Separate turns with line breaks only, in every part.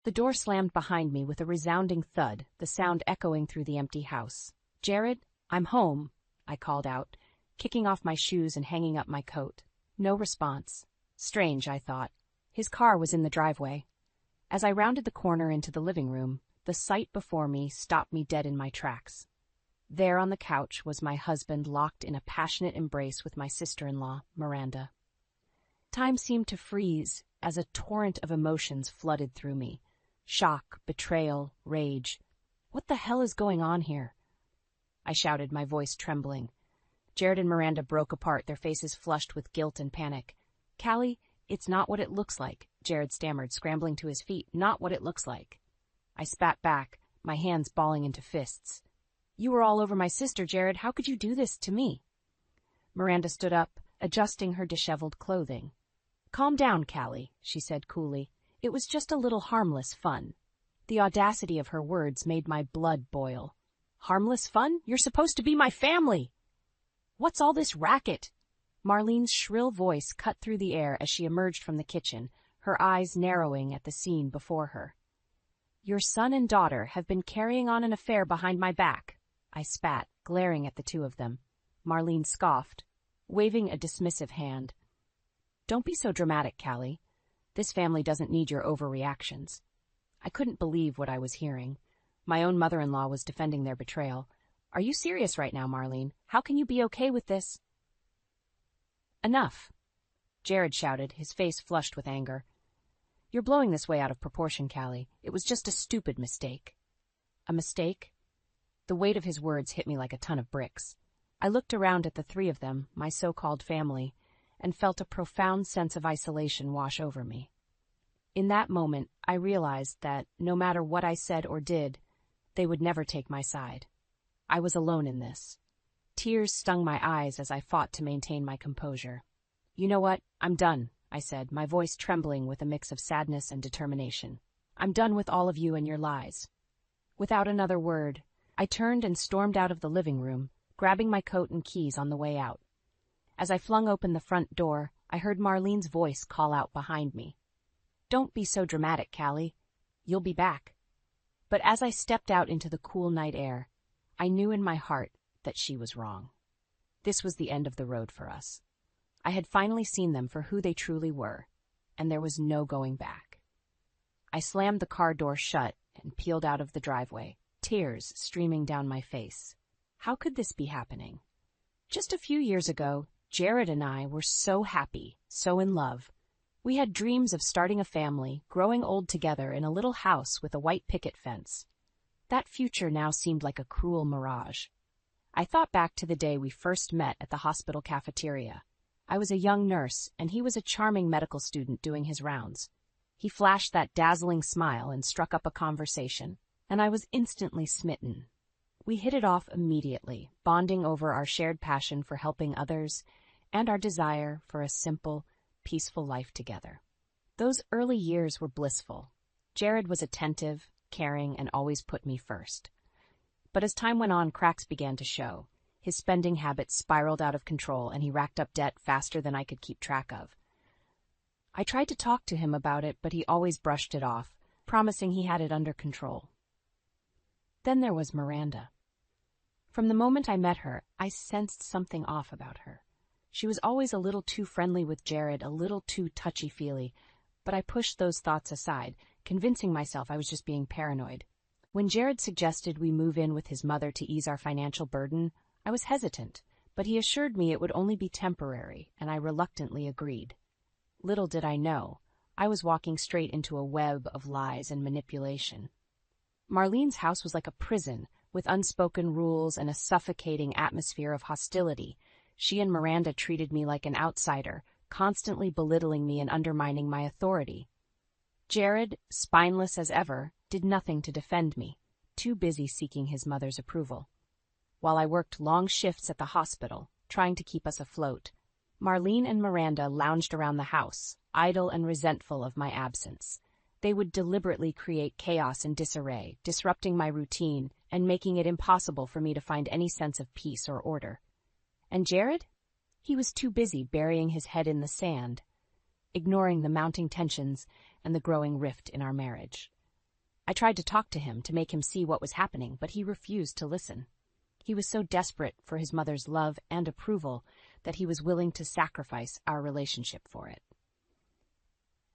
The door slammed behind me with a resounding thud, the sound echoing through the empty house. "Jared, I'm home," I called out, kicking off my shoes and hanging up my coat. No response. Strange, I thought. His car was in the driveway. As I rounded the corner into the living room, the sight before me stopped me dead in my tracks. There on the couch was my husband locked in a passionate embrace with my sister-in-law, Miranda. Time seemed to freeze as a torrent of emotions flooded through me. Shock, betrayal, rage. What the hell is going on here? I shouted, my voice trembling. Jared and Miranda broke apart, their faces flushed with guilt and panic. "Callie, it's not what it looks like," Jared stammered, scrambling to his feet. "Not what it looks like." I spat back, my hands balling into fists. "You were all over my sister, Jared. How could you do this to me?" Miranda stood up, adjusting her disheveled clothing. "Calm down, Callie," she said coolly. "It was just a little harmless fun." The audacity of her words made my blood boil. "Harmless fun? You're supposed to be my family!" "What's all this racket?" Marlene's shrill voice cut through the air as she emerged from the kitchen, her eyes narrowing at the scene before her. "Your son and daughter have been carrying on an affair behind my back," I spat, glaring at the two of them. Marlene scoffed, waving a dismissive hand. "Don't be so dramatic, Callie. This family doesn't need your overreactions." I couldn't believe what I was hearing. My own mother-in-law was defending their betrayal. "Are you serious right now, Marlene? How can you be okay with this?" "Enough," Jared shouted, his face flushed with anger. "You're blowing this way out of proportion, Callie. It was just a stupid mistake." "A mistake?" The weight of his words hit me like a ton of bricks. I looked around at the three of them, my so-called family, and felt a profound sense of isolation wash over me. In that moment, I realized that, no matter what I said or did, they would never take my side. I was alone in this. Tears stung my eyes as I fought to maintain my composure. "You know what? I'm done," I said, my voice trembling with a mix of sadness and determination. "I'm done with all of you and your lies." Without another word, I turned and stormed out of the living room, grabbing my coat and keys on the way out. As I flung open the front door, I heard Marlene's voice call out behind me. "Don't be so dramatic, Callie. You'll be back." But as I stepped out into the cool night air, I knew in my heart that she was wrong. This was the end of the road for us. I had finally seen them for who they truly were, and there was no going back. I slammed the car door shut and peeled out of the driveway, tears streaming down my face. How could this be happening? Just a few years ago, Jared and I were so happy, so in love. We had dreams of starting a family, growing old together in a little house with a white picket fence. That future now seemed like a cruel mirage. I thought back to the day we first met at the hospital cafeteria. I was a young nurse, and he was a charming medical student doing his rounds. He flashed that dazzling smile and struck up a conversation, and I was instantly smitten. We hit it off immediately, bonding over our shared passion for helping others and our desire for a simple, peaceful life together. Those early years were blissful. Jared was attentive, caring, and always put me first. But as time went on, cracks began to show. His spending habits spiraled out of control, and he racked up debt faster than I could keep track of. I tried to talk to him about it, but he always brushed it off, promising he had it under control. Then there was Miranda. From the moment I met her, I sensed something off about her. She was always a little too friendly with Jared, a little too touchy-feely, but I pushed those thoughts aside, convincing myself I was just being paranoid. When Jared suggested we move in with his mother to ease our financial burden, I was hesitant, but he assured me it would only be temporary, and I reluctantly agreed. Little did I know, I was walking straight into a web of lies and manipulation. Marlene's house was like a prison, with unspoken rules and a suffocating atmosphere of hostility. She and Miranda treated me like an outsider, constantly belittling me and undermining my authority. Jared, spineless as ever, did nothing to defend me, too busy seeking his mother's approval. While I worked long shifts at the hospital, trying to keep us afloat, Marlene and Miranda lounged around the house, idle and resentful of my absence. They would deliberately create chaos and disarray, disrupting my routine and making it impossible for me to find any sense of peace or order. And Jared? He was too busy burying his head in the sand, ignoring the mounting tensions and the growing rift in our marriage. I tried to talk to him to make him see what was happening, but he refused to listen. He was so desperate for his mother's love and approval that he was willing to sacrifice our relationship for it.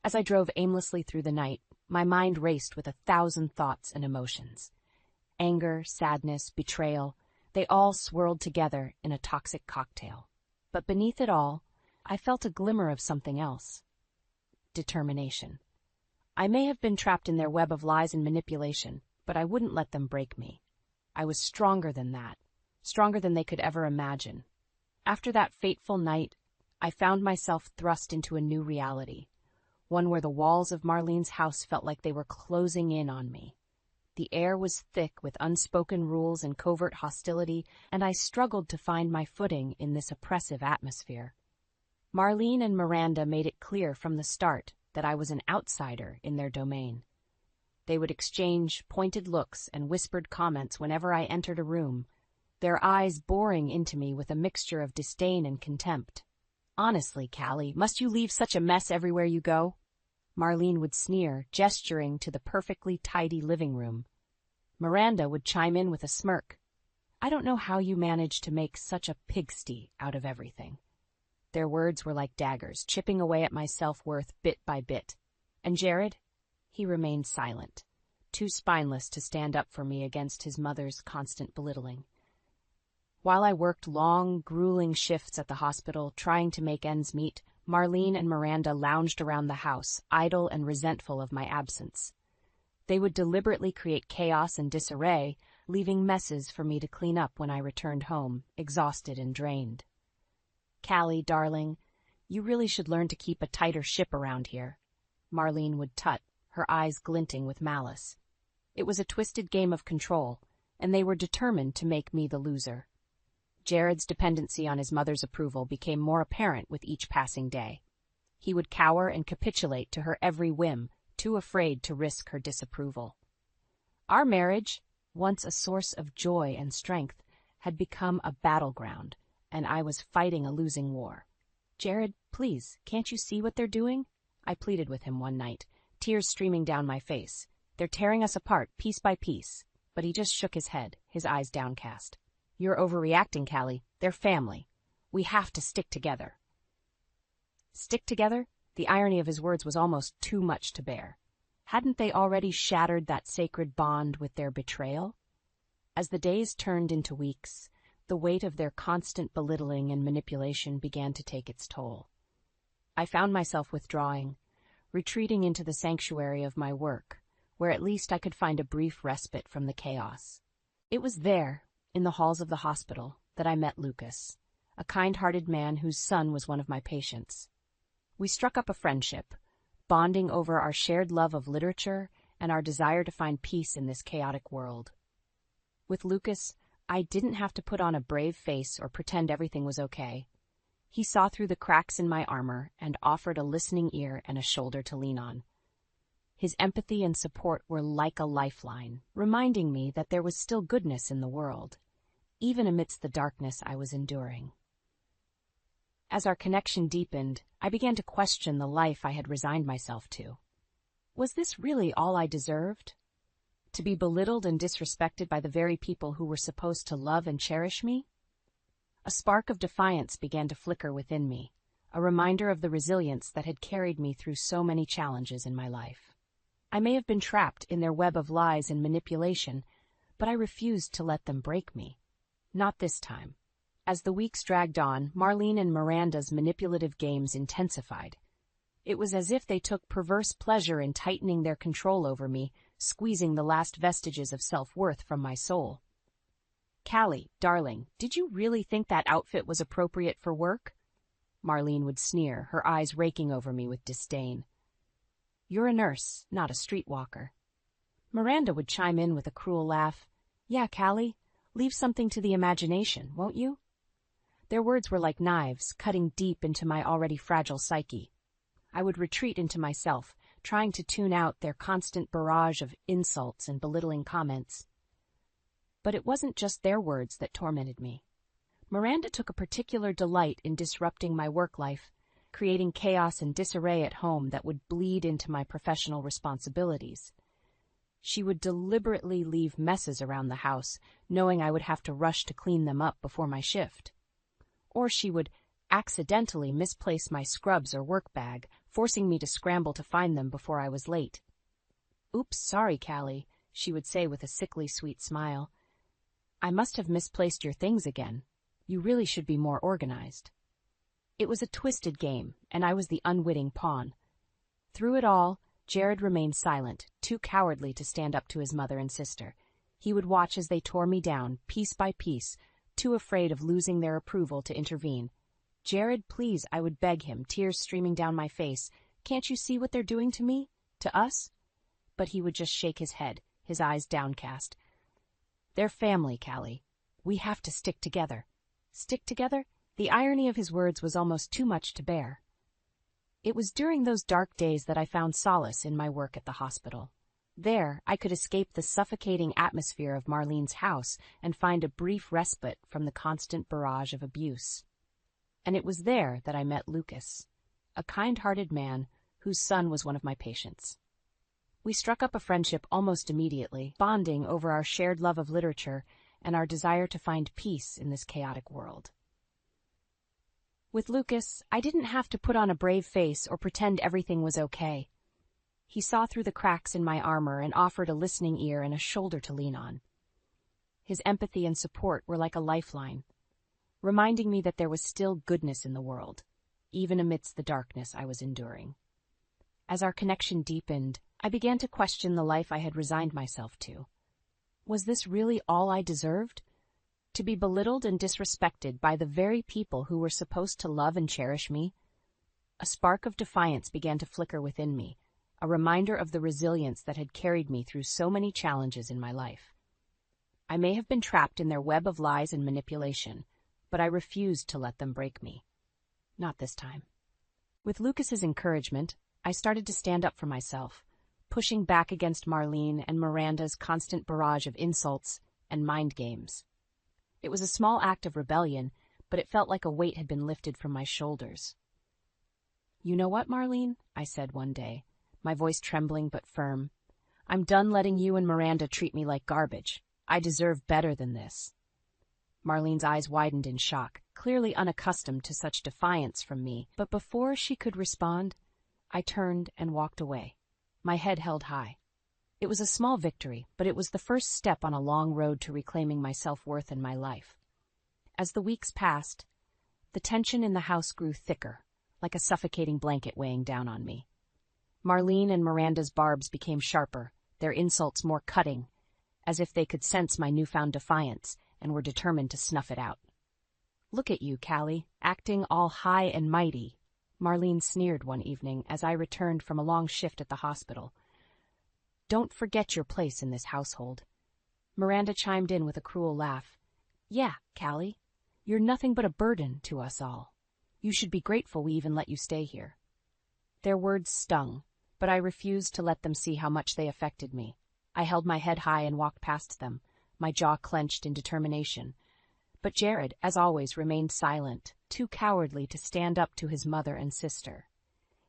As I drove aimlessly through the night, my mind raced with 1,000 thoughts and emotions. Anger, sadness, betrayal, they all swirled together in a toxic cocktail. But beneath it all, I felt a glimmer of something else. Determination. I may have been trapped in their web of lies and manipulation, but I wouldn't let them break me. I was stronger than that, stronger than they could ever imagine. After that fateful night, I found myself thrust into a new reality, one where the walls of Marlene's house felt like they were closing in on me. The air was thick with unspoken rules and covert hostility, and I struggled to find my footing in this oppressive atmosphere. Marlene and Miranda made it clear from the start that I was an outsider in their domain. They would exchange pointed looks and whispered comments whenever I entered a room, their eyes boring into me with a mixture of disdain and contempt. "Honestly, Callie, must you leave such a mess everywhere you go?" Marlene would sneer, gesturing to the perfectly tidy living room. Miranda would chime in with a smirk. "I don't know how you manage to make such a pigsty out of everything." Their words were like daggers, chipping away at my self-worth bit by bit. And Jared? He remained silent, too spineless to stand up for me against his mother's constant belittling. While I worked long, grueling shifts at the hospital, trying to make ends meet, Marlene and Miranda lounged around the house, idle and resentful of my absence. They would deliberately create chaos and disarray, leaving messes for me to clean up when I returned home, exhausted and drained. "Callie, darling, you really should learn to keep a tighter ship around here," Marlene would tut, her eyes glinting with malice. It was a twisted game of control, and they were determined to make me the loser. Jared's dependency on his mother's approval became more apparent with each passing day. He would cower and capitulate to her every whim, too afraid to risk her disapproval. Our marriage, once a source of joy and strength, had become a battleground, and I was fighting a losing war. "Jared, please, can't you see what they're doing?" I pleaded with him one night, tears streaming down my face. "They're tearing us apart, piece by piece." But he just shook his head, his eyes downcast. "You're overreacting, Callie. They're family. We have to stick together." Stick together? The irony of his words was almost too much to bear. Hadn't they already shattered that sacred bond with their betrayal? As the days turned into weeks, the weight of their constant belittling and manipulation began to take its toll. I found myself withdrawing, retreating into the sanctuary of my work, where at least I could find a brief respite from the chaos. It was there, in the halls of the hospital, that I met Lucas, a kind-hearted man whose son was one of my patients. We struck up a friendship, bonding over our shared love of literature and our desire to find peace in this chaotic world. With Lucas, I didn't have to put on a brave face or pretend everything was okay. He saw through the cracks in my armor and offered a listening ear and a shoulder to lean on. His empathy and support were like a lifeline, reminding me that there was still goodness in the world, even amidst the darkness I was enduring. As our connection deepened, I began to question the life I had resigned myself to. Was this really all I deserved? To be belittled and disrespected by the very people who were supposed to love and cherish me? A spark of defiance began to flicker within me, a reminder of the resilience that had carried me through so many challenges in my life. I may have been trapped in their web of lies and manipulation, but I refused to let them break me. Not this time. As the weeks dragged on, Marlene and Miranda's manipulative games intensified. It was as if they took perverse pleasure in tightening their control over me, squeezing the last vestiges of self-worth from my soul. "Callie, darling, did you really think that outfit was appropriate for work?" Marlene would sneer, her eyes raking over me with disdain. "You're a nurse, not a streetwalker." Miranda would chime in with a cruel laugh. "Yeah, Callie, leave something to the imagination, won't you?" Their words were like knives, cutting deep into my already fragile psyche. I would retreat into myself, trying to tune out their constant barrage of insults and belittling comments. But it wasn't just their words that tormented me. Miranda took a particular delight in disrupting my work life, creating chaos and disarray at home that would bleed into my professional responsibilities. She would deliberately leave messes around the house, knowing I would have to rush to clean them up before my shift. Or she would accidentally misplace my scrubs or work bag, forcing me to scramble to find them before I was late. "Oops, sorry, Callie," she would say with a sickly sweet smile. "I must have misplaced your things again. You really should be more organized." It was a twisted game, and I was the unwitting pawn. Through it all, Jared remained silent, too cowardly to stand up to his mother and sister. He would watch as they tore me down, piece by piece, too afraid of losing their approval to intervene. "Jared, please," I would beg him, tears streaming down my face. "Can't you see what they're doing to me? To us?" But he would just shake his head, his eyes downcast. "They're family, Callie. We have to stick together." Stick together? The irony of his words was almost too much to bear. It was during those dark days that I found solace in my work at the hospital. There, I could escape the suffocating atmosphere of Marlene's house and find a brief respite from the constant barrage of abuse. And it was there that I met Lucas, a kind-hearted man whose son was one of my patients. We struck up a friendship almost immediately, bonding over our shared love of literature and our desire to find peace in this chaotic world. With Lucas, I didn't have to put on a brave face or pretend everything was okay. He saw through the cracks in my armor and offered a listening ear and a shoulder to lean on. His empathy and support were like a lifeline, reminding me that there was still goodness in the world, even amidst the darkness I was enduring. As our connection deepened, I began to question the life I had resigned myself to. Was this really all I deserved? To be belittled and disrespected by the very people who were supposed to love and cherish me? A spark of defiance began to flicker within me, a reminder of the resilience that had carried me through so many challenges in my life. I may have been trapped in their web of lies and manipulation, but I refused to let them break me. Not this time. With Lucas's encouragement, I started to stand up for myself, pushing back against Marlene and Miranda's constant barrage of insults and mind games. It was a small act of rebellion, but it felt like a weight had been lifted from my shoulders. "You know what, Marlene?" I said one day, my voice trembling but firm. "I'm done letting you and Miranda treat me like garbage. I deserve better than this." Marlene's eyes widened in shock, clearly unaccustomed to such defiance from me, but before she could respond, I turned and walked away, my head held high. It was a small victory, but it was the first step on a long road to reclaiming my self-worth and my life. As the weeks passed, the tension in the house grew thicker, like a suffocating blanket weighing down on me. Marlene and Miranda's barbs became sharper, their insults more cutting, as if they could sense my newfound defiance and were determined to snuff it out. "Look at you, Callie, acting all high and mighty," Marlene sneered one evening as I returned from a long shift at the hospital. "Don't forget your place in this household." Miranda chimed in with a cruel laugh. "Yeah, Callie, you're nothing but a burden to us all. You should be grateful we even let you stay here." Their words stung, but I refused to let them see how much they affected me. I held my head high and walked past them, my jaw clenched in determination. But Jared, as always, remained silent, too cowardly to stand up to his mother and sister.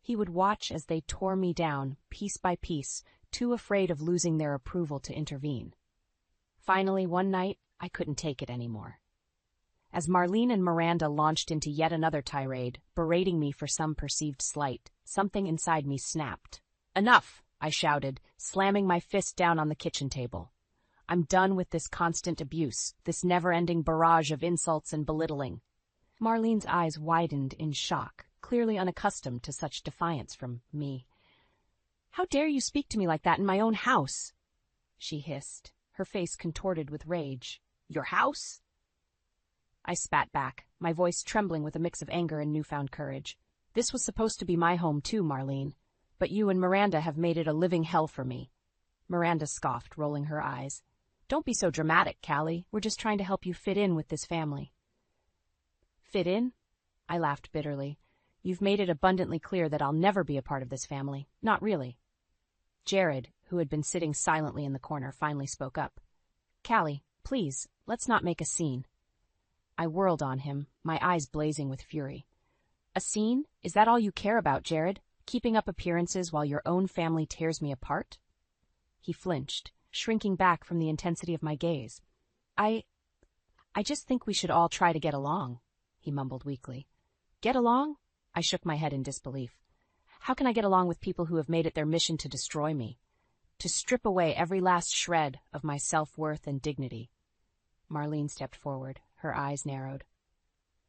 He would watch as they tore me down, piece by piece, too afraid of losing their approval to intervene. Finally, one night, I couldn't take it anymore. As Marlene and Miranda launched into yet another tirade, berating me for some perceived slight, something inside me snapped. "Enough!" I shouted, slamming my fist down on the kitchen table. "I'm done with this constant abuse, this never-ending barrage of insults and belittling." Marlene's eyes widened in shock, clearly unaccustomed to such defiance from me. "How dare you speak to me like that in my own house?" she hissed, her face contorted with rage. "Your house?" I spat back, my voice trembling with a mix of anger and newfound courage. "This was supposed to be my home too, Marlene, but you and Miranda have made it a living hell for me." Miranda scoffed, rolling her eyes. "Don't be so dramatic, Callie. We're just trying to help you fit in with this family." "Fit in?" I laughed bitterly. "You've made it abundantly clear that I'll never be a part of this family. Not really." Jared, who had been sitting silently in the corner, finally spoke up. "Callie, please, let's not make a scene." I whirled on him, my eyes blazing with fury. "A scene? Is that all you care about, Jared? Keeping up appearances while your own family tears me apart?" He flinched, shrinking back from the intensity of my gaze. I just think we should all try to get along, he mumbled weakly. Get along? I shook my head in disbelief. How can I get along with people who have made it their mission to destroy me? To strip away every last shred of my self-worth and dignity? Marlene stepped forward, her eyes narrowed.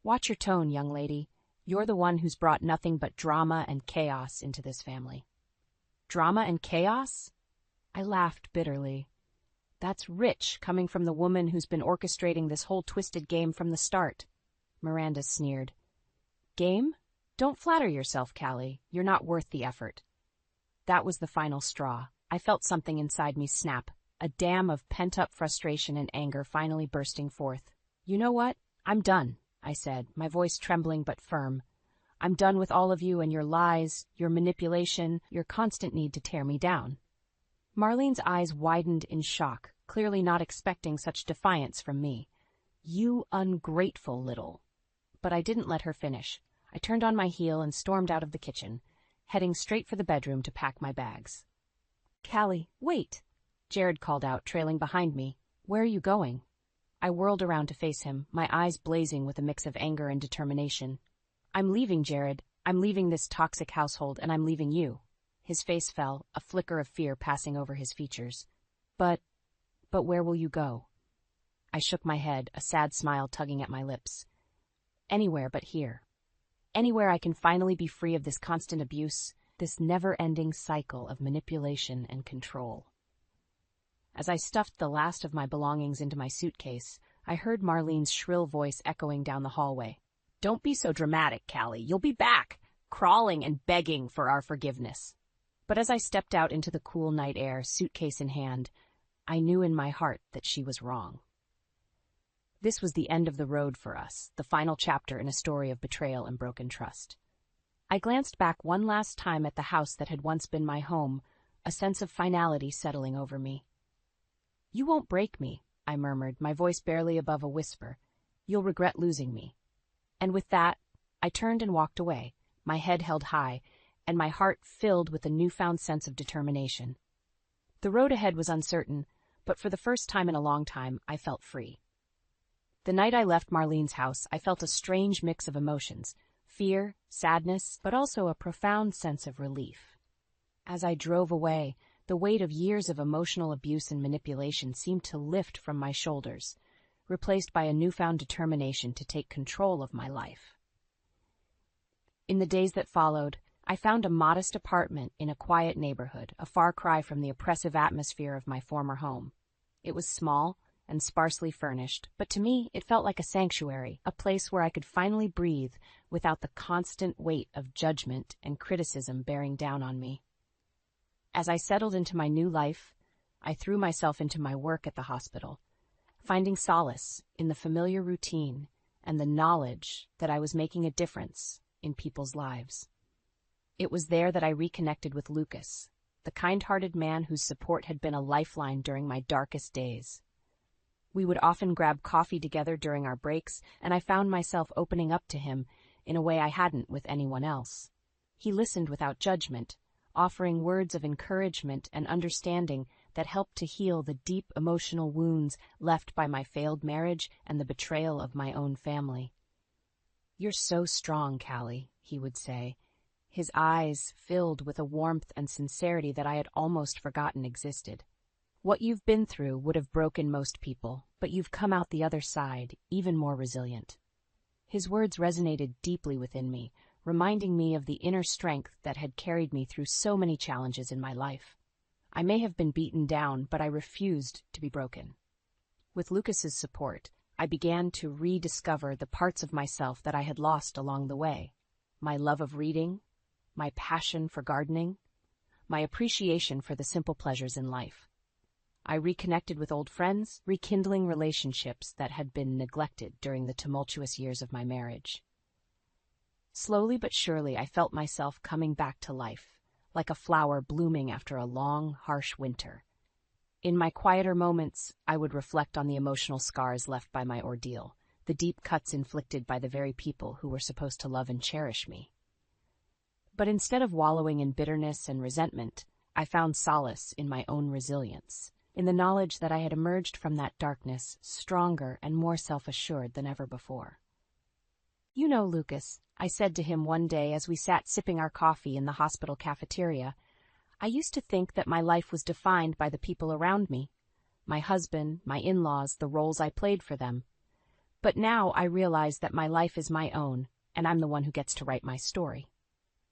Watch your tone, young lady. You're the one who's brought nothing but drama and chaos into this family. Drama and chaos? I laughed bitterly. That's rich, coming from the woman who's been orchestrating this whole twisted game from the start. Miranda sneered. Game? Don't flatter yourself, Callie. You're not worth the effort. That was the final straw. I felt something inside me snap, a dam of pent-up frustration and anger finally bursting forth. You know what? I'm done, I said, my voice trembling but firm. I'm done with all of you and your lies, your manipulation, your constant need to tear me down. Marlene's eyes widened in shock, clearly not expecting such defiance from me. You ungrateful little. But I didn't let her finish. I turned on my heel and stormed out of the kitchen, heading straight for the bedroom to pack my bags. Callie, wait, Jared called out, trailing behind me. Where are you going? I whirled around to face him, my eyes blazing with a mix of anger and determination. I'm leaving, Jared. I'm leaving this toxic household, and I'm leaving you. His face fell, a flicker of fear passing over his features. But where will you go? I shook my head, a sad smile tugging at my lips. Anywhere but here. Anywhere I can finally be free of this constant abuse, this never-ending cycle of manipulation and control. As I stuffed the last of my belongings into my suitcase, I heard Marlene's shrill voice echoing down the hallway. Don't be so dramatic, Callie. You'll be back, crawling and begging for our forgiveness. But as I stepped out into the cool night air, suitcase in hand, I knew in my heart that she was wrong. This was the end of the road for us, the final chapter in a story of betrayal and broken trust. I glanced back one last time at the house that had once been my home, a sense of finality settling over me. You won't break me, I murmured, my voice barely above a whisper. You'll regret losing me. And with that, I turned and walked away, my head held high, and my heart filled with a newfound sense of determination. The road ahead was uncertain, but for the first time in a long time, I felt free. The night I left Marlene's house, I felt a strange mix of emotions, fear, sadness, but also a profound sense of relief. As I drove away, the weight of years of emotional abuse and manipulation seemed to lift from my shoulders, replaced by a newfound determination to take control of my life. In the days that followed, I found a modest apartment in a quiet neighborhood, a far cry from the oppressive atmosphere of my former home. It was small and sparsely furnished, but to me it felt like a sanctuary, a place where I could finally breathe without the constant weight of judgment and criticism bearing down on me. As I settled into my new life, I threw myself into my work at the hospital, finding solace in the familiar routine and the knowledge that I was making a difference in people's lives. It was there that I reconnected with Lucas, the kind-hearted man whose support had been a lifeline during my darkest days. We would often grab coffee together during our breaks, and I found myself opening up to him in a way I hadn't with anyone else. He listened without judgment, offering words of encouragement and understanding that helped to heal the deep emotional wounds left by my failed marriage and the betrayal of my own family. "You're so strong, Callie," he would say, his eyes filled with a warmth and sincerity that I had almost forgotten existed. "What you've been through would have broken most people, but you've come out the other side, even more resilient." His words resonated deeply within me, reminding me of the inner strength that had carried me through so many challenges in my life. I may have been beaten down, but I refused to be broken. With Lucas's support, I began to rediscover the parts of myself that I had lost along the way. My love of reading, my passion for gardening, my appreciation for the simple pleasures in life. I reconnected with old friends, rekindling relationships that had been neglected during the tumultuous years of my marriage. Slowly but surely, I felt myself coming back to life, like a flower blooming after a long, harsh winter. In my quieter moments, I would reflect on the emotional scars left by my ordeal, the deep cuts inflicted by the very people who were supposed to love and cherish me. But instead of wallowing in bitterness and resentment, I found solace in my own resilience, in the knowledge that I had emerged from that darkness stronger and more self-assured than ever before. "You know, Lucas," I said to him one day as we sat sipping our coffee in the hospital cafeteria, "I used to think that my life was defined by the people around me, my husband, my in-laws, the roles I played for them. But now I realize that my life is my own, and I'm the one who gets to write my story."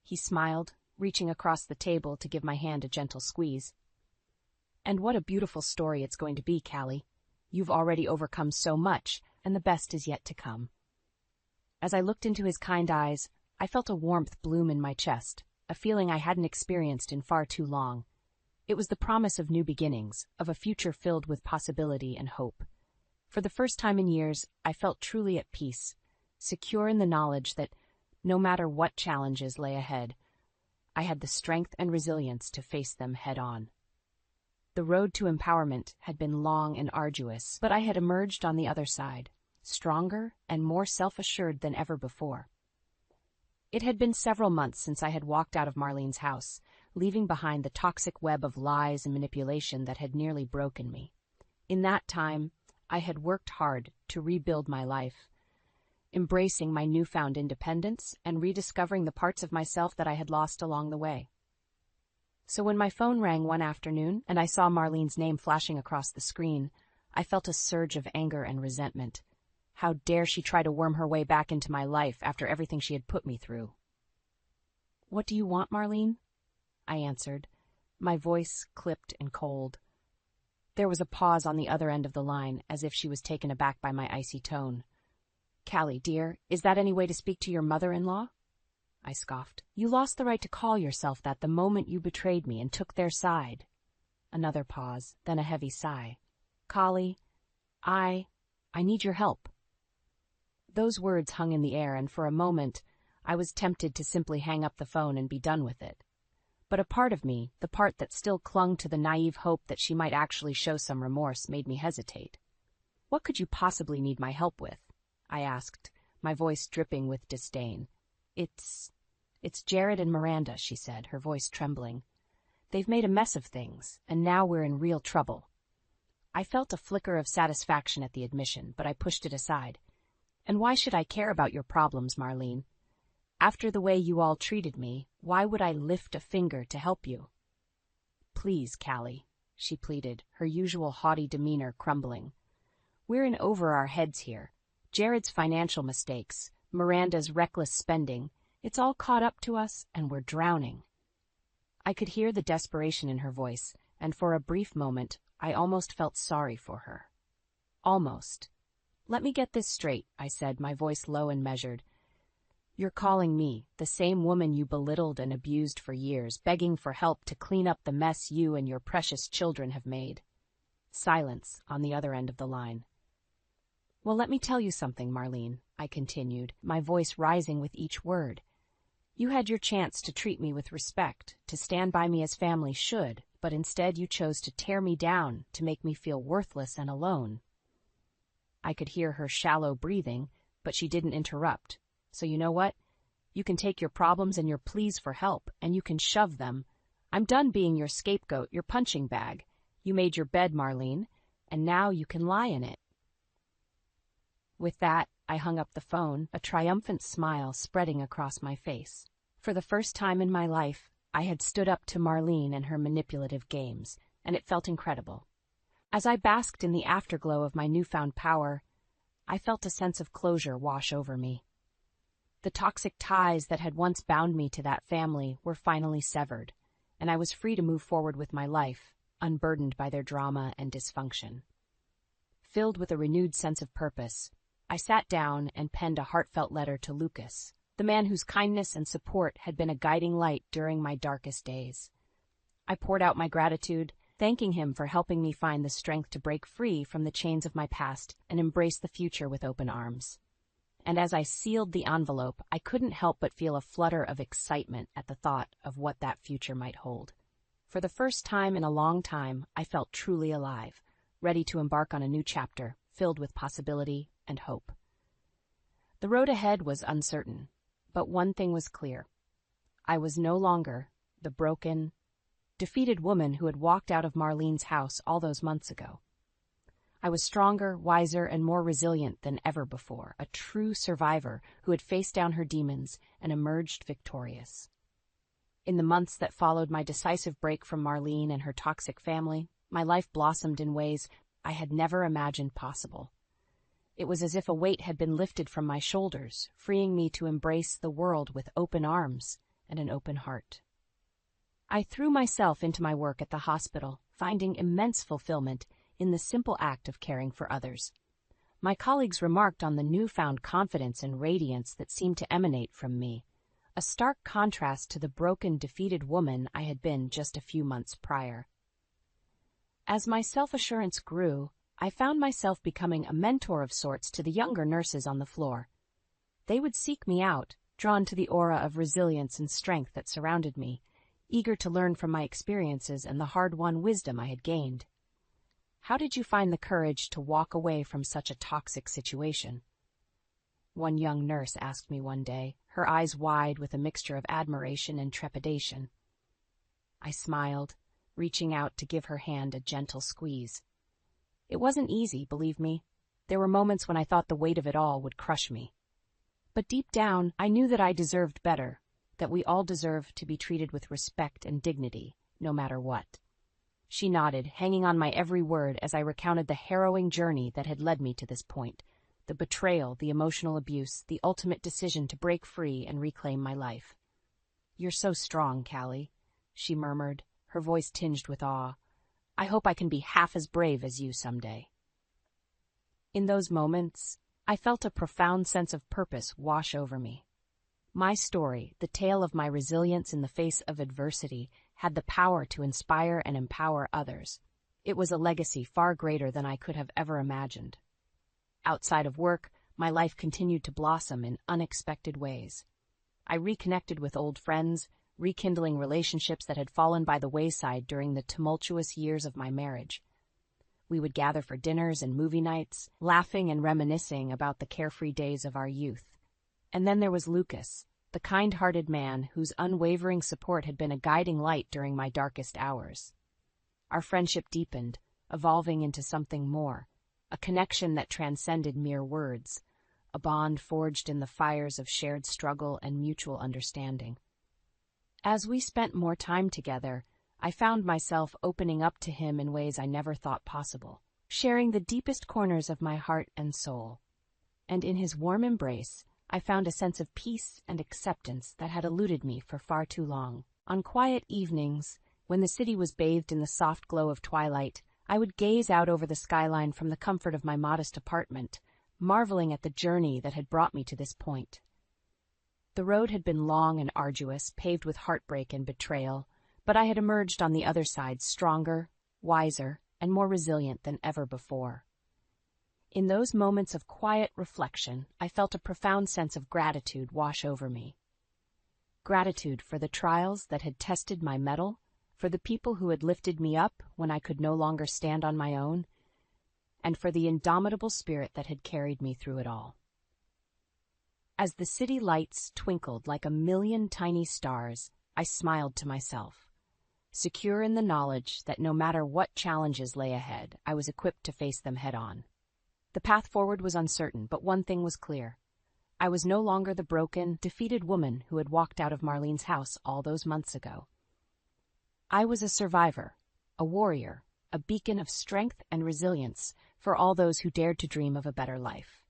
He smiled, reaching across the table to give my hand a gentle squeeze. "And what a beautiful story it's going to be, Callie. You've already overcome so much, and the best is yet to come." As I looked into his kind eyes, I felt a warmth bloom in my chest, a feeling I hadn't experienced in far too long. It was the promise of new beginnings, of a future filled with possibility and hope. For the first time in years, I felt truly at peace, secure in the knowledge that, no matter what challenges lay ahead, I had the strength and resilience to face them head-on. The road to empowerment had been long and arduous, but I had emerged on the other side, stronger and more self-assured than ever before. It had been several months since I had walked out of Marlene's house, leaving behind the toxic web of lies and manipulation that had nearly broken me. In that time, I had worked hard to rebuild my life, embracing my newfound independence and rediscovering the parts of myself that I had lost along the way. So when my phone rang one afternoon and I saw Marlene's name flashing across the screen, I felt a surge of anger and resentment. How dare she try to worm her way back into my life after everything she had put me through? "What do you want, Marlene?" I answered, my voice clipped and cold. There was a pause on the other end of the line, as if she was taken aback by my icy tone. "Callie, dear, is that any way to speak to your mother-in-law?" I scoffed. "You lost the right to call yourself that the moment you betrayed me and took their side." Another pause, then a heavy sigh. "Callie, I need your help." Those words hung in the air, and for a moment, I was tempted to simply hang up the phone and be done with it. But a part of me, the part that still clung to the naive hope that she might actually show some remorse, made me hesitate. "What could you possibly need my help with?" I asked, my voice dripping with disdain. It's Jared and Miranda," she said, her voice trembling. "They've made a mess of things, and now we're in real trouble." I felt a flicker of satisfaction at the admission, but I pushed it aside. "And why should I care about your problems, Marlene? After the way you all treated me, why would I lift a finger to help you?" "Please, Callie," she pleaded, her usual haughty demeanor crumbling. "We're in over our heads here. Jared's financial mistakes, Miranda's reckless spending, it's all caught up to us, and we're drowning." I could hear the desperation in her voice, and for a brief moment, I almost felt sorry for her. Almost. "Let me get this straight," I said, my voice low and measured. "You're calling me, the same woman you belittled and abused for years, begging for help to clean up the mess you and your precious children have made." Silence on the other end of the line. "Well, let me tell you something, Marlene," I continued, my voice rising with each word. "You had your chance to treat me with respect, to stand by me as family should, but instead you chose to tear me down, to make me feel worthless and alone." I could hear her shallow breathing, but she didn't interrupt. "So you know what? You can take your problems and your pleas for help, and you can shove them. I'm done being your scapegoat, your punching bag. You made your bed, Marlene, and now you can lie in it." With that, I hung up the phone, a triumphant smile spreading across my face. For the first time in my life, I had stood up to Marlene and her manipulative games, and it felt incredible. As I basked in the afterglow of my newfound power, I felt a sense of closure wash over me. The toxic ties that had once bound me to that family were finally severed, and I was free to move forward with my life, unburdened by their drama and dysfunction. Filled with a renewed sense of purpose, I sat down and penned a heartfelt letter to Lucas, the man whose kindness and support had been a guiding light during my darkest days. I poured out my gratitude, thanking him for helping me find the strength to break free from the chains of my past and embrace the future with open arms. And as I sealed the envelope, I couldn't help but feel a flutter of excitement at the thought of what that future might hold. For the first time in a long time, I felt truly alive, ready to embark on a new chapter, filled with possibility and hope. The road ahead was uncertain, but one thing was clear. I was no longer the broken, defeated woman who had walked out of Marlene's house all those months ago. I was stronger, wiser, and more resilient than ever before, a true survivor who had faced down her demons and emerged victorious. In the months that followed my decisive break from Marlene and her toxic family, my life blossomed in ways I had never imagined possible. It was as if a weight had been lifted from my shoulders, freeing me to embrace the world with open arms and an open heart. I threw myself into my work at the hospital, finding immense fulfillment in the simple act of caring for others. My colleagues remarked on the newfound confidence and radiance that seemed to emanate from me, a stark contrast to the broken, defeated woman I had been just a few months prior. As my self-assurance grew, I found myself becoming a mentor of sorts to the younger nurses on the floor. They would seek me out, drawn to the aura of resilience and strength that surrounded me, eager to learn from my experiences and the hard-won wisdom I had gained. "How did you find the courage to walk away from such a toxic situation?" one young nurse asked me one day, her eyes wide with a mixture of admiration and trepidation. I smiled, reaching out to give her hand a gentle squeeze. It wasn't easy, believe me. There were moments when I thought the weight of it all would crush me. But deep down, I knew that I deserved better, that we all deserve to be treated with respect and dignity, no matter what. She nodded, hanging on my every word as I recounted the harrowing journey that had led me to this point, the betrayal, the emotional abuse, the ultimate decision to break free and reclaim my life. "You're so strong, Callie," she murmured, her voice tinged with awe. "I hope I can be half as brave as you someday." In those moments, I felt a profound sense of purpose wash over me. My story, the tale of my resilience in the face of adversity, had the power to inspire and empower others. It was a legacy far greater than I could have ever imagined. Outside of work, my life continued to blossom in unexpected ways. I reconnected with old friends, rekindling relationships that had fallen by the wayside during the tumultuous years of my marriage. We would gather for dinners and movie nights, laughing and reminiscing about the carefree days of our youth. And then there was Lucas, the kind-hearted man whose unwavering support had been a guiding light during my darkest hours. Our friendship deepened, evolving into something more, a connection that transcended mere words, a bond forged in the fires of shared struggle and mutual understanding. As we spent more time together, I found myself opening up to him in ways I never thought possible, sharing the deepest corners of my heart and soul. And in his warm embrace, I found a sense of peace and acceptance that had eluded me for far too long. On quiet evenings, when the city was bathed in the soft glow of twilight, I would gaze out over the skyline from the comfort of my modest apartment, marveling at the journey that had brought me to this point. The road had been long and arduous, paved with heartbreak and betrayal, but I had emerged on the other side stronger, wiser, and more resilient than ever before. In those moments of quiet reflection, I felt a profound sense of gratitude wash over me. Gratitude for the trials that had tested my mettle, for the people who had lifted me up when I could no longer stand on my own, and for the indomitable spirit that had carried me through it all. As the city lights twinkled like a million tiny stars, I smiled to myself, secure in the knowledge that no matter what challenges lay ahead, I was equipped to face them head-on. The path forward was uncertain, but one thing was clear. I was no longer the broken, defeated woman who had walked out of Marlene's house all those months ago. I was a survivor, a warrior, a beacon of strength and resilience for all those who dared to dream of a better life.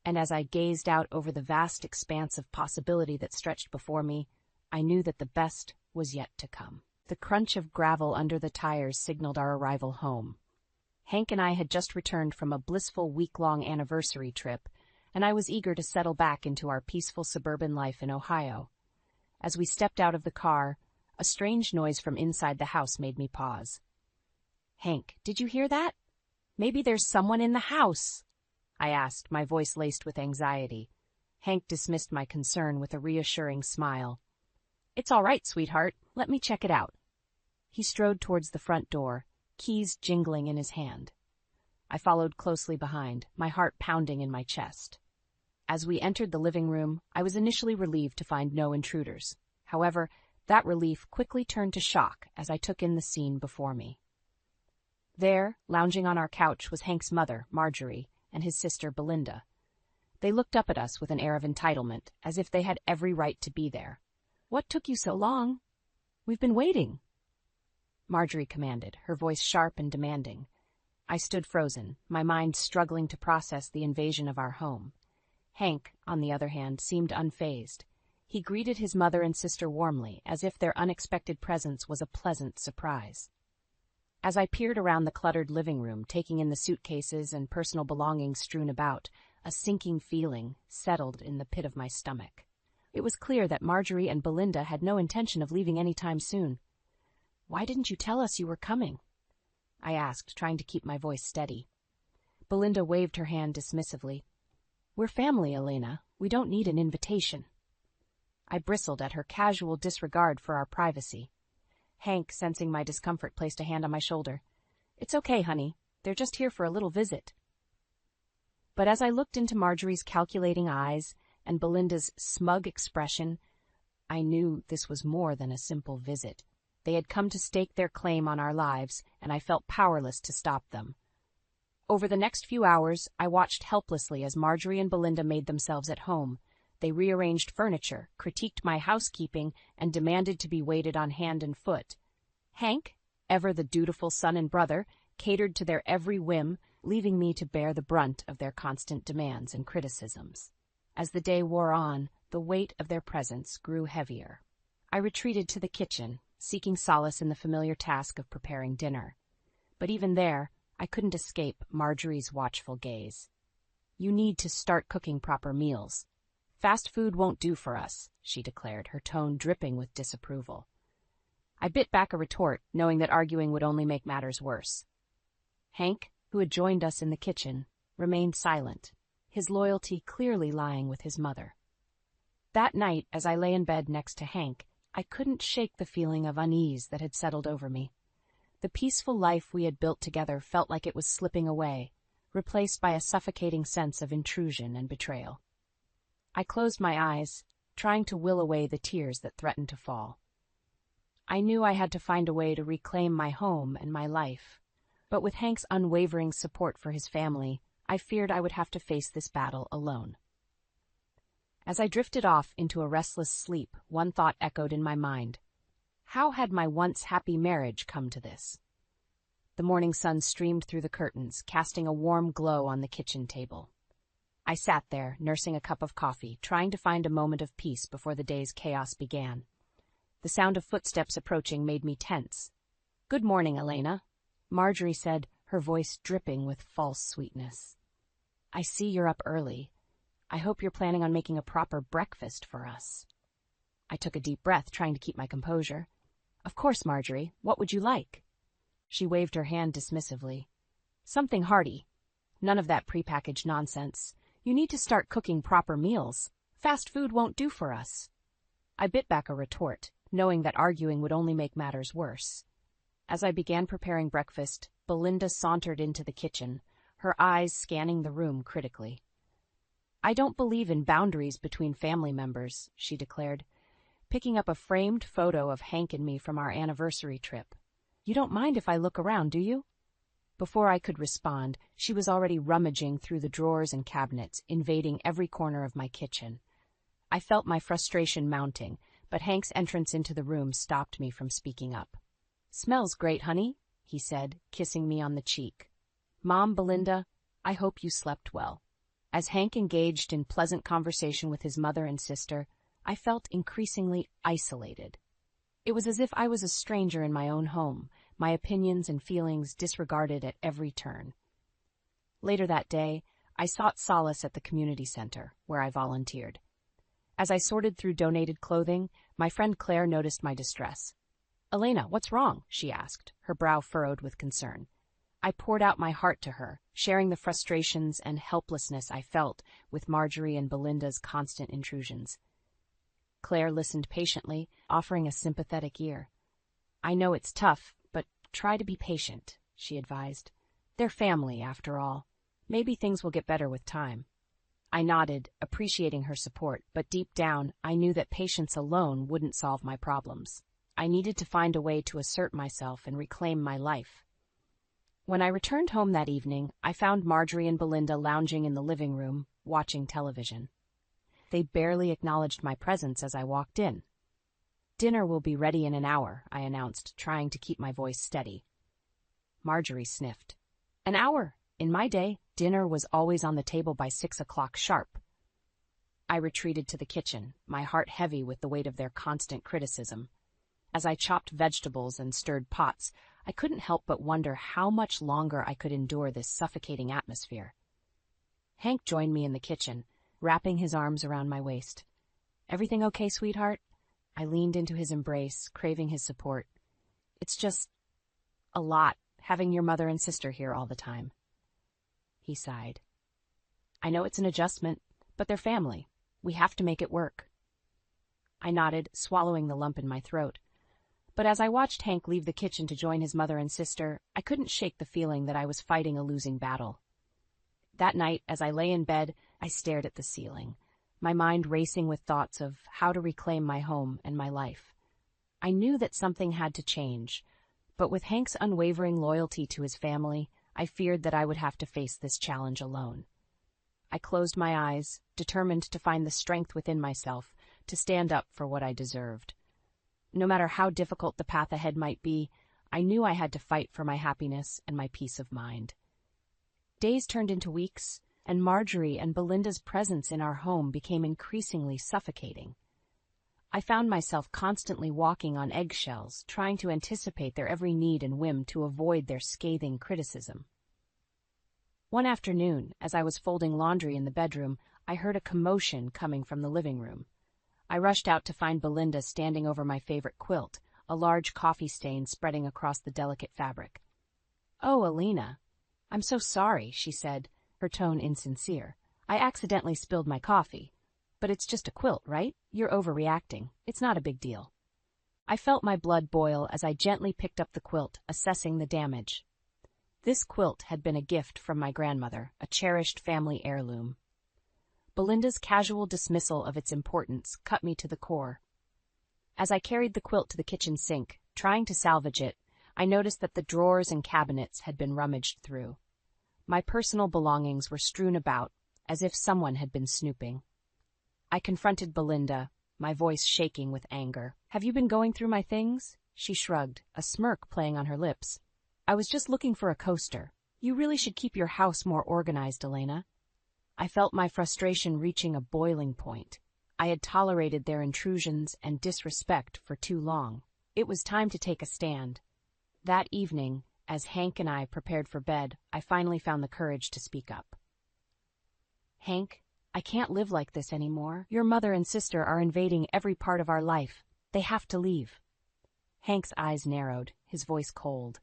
And as I gazed out over the vast expanse of possibility that stretched before me, I knew that the best was yet to come. The crunch of gravel under the tires signaled our arrival home. Hank and I had just returned from a blissful week-long anniversary trip, and I was eager to settle back into our peaceful suburban life in Ohio. As we stepped out of the car, a strange noise from inside the house made me pause. "Hank, did you hear that? Maybe there's someone in the house," I asked, my voice laced with anxiety. Hank dismissed my concern with a reassuring smile. "It's all right, sweetheart. Let me check it out." He strode towards the front door, keys jingling in his hand. I followed closely behind, my heart pounding in my chest. As we entered the living room, I was initially relieved to find no intruders. However, That relief quickly turned to shock as I took in the scene before me. There, lounging on our couch, was Hank's mother, Marjorie, and his sister, Belinda. They looked up at us with an air of entitlement, as if they had every right to be there. "What took you so long? We've been waiting," Marjorie commanded, her voice sharp and demanding. I stood frozen, my mind struggling to process the invasion of our home. Hank, on the other hand, seemed unfazed. He greeted his mother and sister warmly, as if their unexpected presence was a pleasant surprise. As I peered around the cluttered living room, taking in the suitcases and personal belongings strewn about, a sinking feeling settled in the pit of my stomach. It was clear that Marjorie and Belinda had no intention of leaving any time soon. "Why didn't you tell us you were coming?" I asked, trying to keep my voice steady. Belinda waved her hand dismissively. "We're family, Elena. We don't need an invitation." I bristled at her casual disregard for our privacy. Hank, sensing my discomfort, placed a hand on my shoulder. "It's okay, honey. They're just here for a little visit." But as I looked into Marjorie's calculating eyes and Belinda's smug expression, I knew this was more than a simple visit. They had come to stake their claim on our lives, and I felt powerless to stop them. Over the next few hours, I watched helplessly as Marjorie and Belinda made themselves at home. They rearranged furniture, critiqued my housekeeping, and demanded to be waited on hand and foot. Hank, ever the dutiful son and brother, catered to their every whim, leaving me to bear the brunt of their constant demands and criticisms. As the day wore on, the weight of their presence grew heavier. I retreated to the kitchen, seeking solace in the familiar task of preparing dinner. But even there, I couldn't escape Marjorie's watchful gaze. "You need to start cooking proper meals. Fast food won't do for us," she declared, her tone dripping with disapproval. I bit back a retort, knowing that arguing would only make matters worse. Hank, who had joined us in the kitchen, remained silent, his loyalty clearly lying with his mother. That night, as I lay in bed next to Hank, I couldn't shake the feeling of unease that had settled over me. The peaceful life we had built together felt like it was slipping away, replaced by a suffocating sense of intrusion and betrayal. I closed my eyes, trying to will away the tears that threatened to fall. I knew I had to find a way to reclaim my home and my life, but with Hank's unwavering support for his family, I feared I would have to face this battle alone. As I drifted off into a restless sleep, one thought echoed in my mind. How had my once happy marriage come to this? The morning sun streamed through the curtains, casting a warm glow on the kitchen table. I sat there, nursing a cup of coffee, trying to find a moment of peace before the day's chaos began. The sound of footsteps approaching made me tense. "Good morning, Elena," Marjorie said, her voice dripping with false sweetness. "I see you're up early. I hope you're planning on making a proper breakfast for us." I took a deep breath, trying to keep my composure. "Of course, Marjorie. What would you like?" She waved her hand dismissively. "Something hearty. None of that prepackaged nonsense. You need to start cooking proper meals. Fast food won't do for us." I bit back a retort, knowing that arguing would only make matters worse. As I began preparing breakfast, Belinda sauntered into the kitchen, her eyes scanning the room critically. "I don't believe in boundaries between family members," she declared, picking up a framed photo of Hank and me from our anniversary trip. "You don't mind if I look around, do you?" Before I could respond, she was already rummaging through the drawers and cabinets, invading every corner of my kitchen. I felt my frustration mounting, but Hank's entrance into the room stopped me from speaking up. "Smells great, honey," he said, kissing me on the cheek. "Mom, Belinda, I hope you slept well." As Hank engaged in pleasant conversation with his mother and sister, I felt increasingly isolated. It was as if I was a stranger in my own home, my opinions and feelings disregarded at every turn. Later that day, I sought solace at the community center, where I volunteered. As I sorted through donated clothing, my friend Claire noticed my distress. "Elena, what's wrong?" she asked, her brow furrowed with concern. I poured out my heart to her, sharing the frustrations and helplessness I felt with Marjorie and Belinda's constant intrusions. Claire listened patiently, offering a sympathetic ear. "I know it's tough, but try to be patient," she advised. "They're family, after all. Maybe things will get better with time." I nodded, appreciating her support, but deep down, I knew that patience alone wouldn't solve my problems. I needed to find a way to assert myself and reclaim my life. When I returned home that evening, I found Marjorie and Belinda lounging in the living room, watching television. They barely acknowledged my presence as I walked in. "Dinner will be ready in an hour," I announced, trying to keep my voice steady. Marjorie sniffed. "An hour? In my day, dinner was always on the table by 6 o'clock sharp." I retreated to the kitchen, my heart heavy with the weight of their constant criticism. As I chopped vegetables and stirred pots, I couldn't help but wonder how much longer I could endure this suffocating atmosphere. Hank joined me in the kitchen, wrapping his arms around my waist. "Everything okay, sweetheart?" I leaned into his embrace, craving his support. "It's just a lot, having your mother and sister here all the time." He sighed. "I know it's an adjustment, but they're family. We have to make it work." I nodded, swallowing the lump in my throat. But as I watched Hank leave the kitchen to join his mother and sister, I couldn't shake the feeling that I was fighting a losing battle. That night, as I lay in bed, I stared at the ceiling, my mind racing with thoughts of how to reclaim my home and my life. I knew that something had to change, but with Hank's unwavering loyalty to his family, I feared that I would have to face this challenge alone. I closed my eyes, determined to find the strength within myself to stand up for what I deserved. No matter how difficult the path ahead might be, I knew I had to fight for my happiness and my peace of mind. Days turned into weeks, and Marjorie and Belinda's presence in our home became increasingly suffocating. I found myself constantly walking on eggshells, trying to anticipate their every need and whim to avoid their scathing criticism. One afternoon, as I was folding laundry in the bedroom, I heard a commotion coming from the living room. I rushed out to find Belinda standing over my favorite quilt, a large coffee stain spreading across the delicate fabric. "Oh, Alina, I'm so sorry," she said, her tone insincere. "I accidentally spilled my coffee. But it's just a quilt, right? You're overreacting. It's not a big deal." I felt my blood boil as I gently picked up the quilt, assessing the damage. This quilt had been a gift from my grandmother, a cherished family heirloom. Belinda's casual dismissal of its importance cut me to the core. As I carried the quilt to the kitchen sink, trying to salvage it, I noticed that the drawers and cabinets had been rummaged through. My personal belongings were strewn about, as if someone had been snooping. I confronted Belinda, my voice shaking with anger. "Have you been going through my things?" She shrugged, a smirk playing on her lips. "I was just looking for a coaster. You really should keep your house more organized, Elena." I felt my frustration reaching a boiling point. I had tolerated their intrusions and disrespect for too long. It was time to take a stand. That evening, as Hank and I prepared for bed, I finally found the courage to speak up. "Hank, I can't live like this anymore. Your mother and sister are invading every part of our life. They have to leave." Hank's eyes narrowed, his voice cold.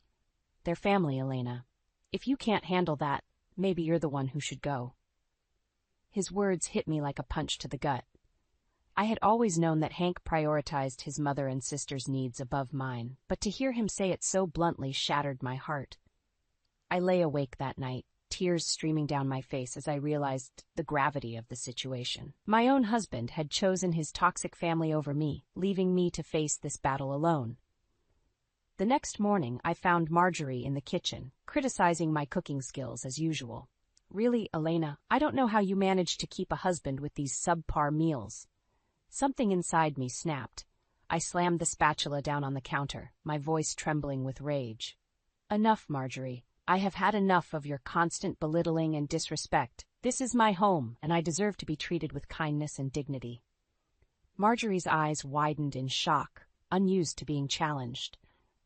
"They're family, Elena. If you can't handle that, maybe you're the one who should go." His words hit me like a punch to the gut. I had always known that Hank prioritized his mother and sister's needs above mine, but to hear him say it so bluntly shattered my heart. I lay awake that night, tears streaming down my face as I realized the gravity of the situation. My own husband had chosen his toxic family over me, leaving me to face this battle alone. The next morning, I found Marjorie in the kitchen, criticizing my cooking skills as usual. "Really, Elena, I don't know how you manage to keep a husband with these subpar meals." Something inside me snapped. I slammed the spatula down on the counter, my voice trembling with rage. "Enough, Marjorie. I have had enough of your constant belittling and disrespect. This is my home, and I deserve to be treated with kindness and dignity." Marjorie's eyes widened in shock, unused to being challenged.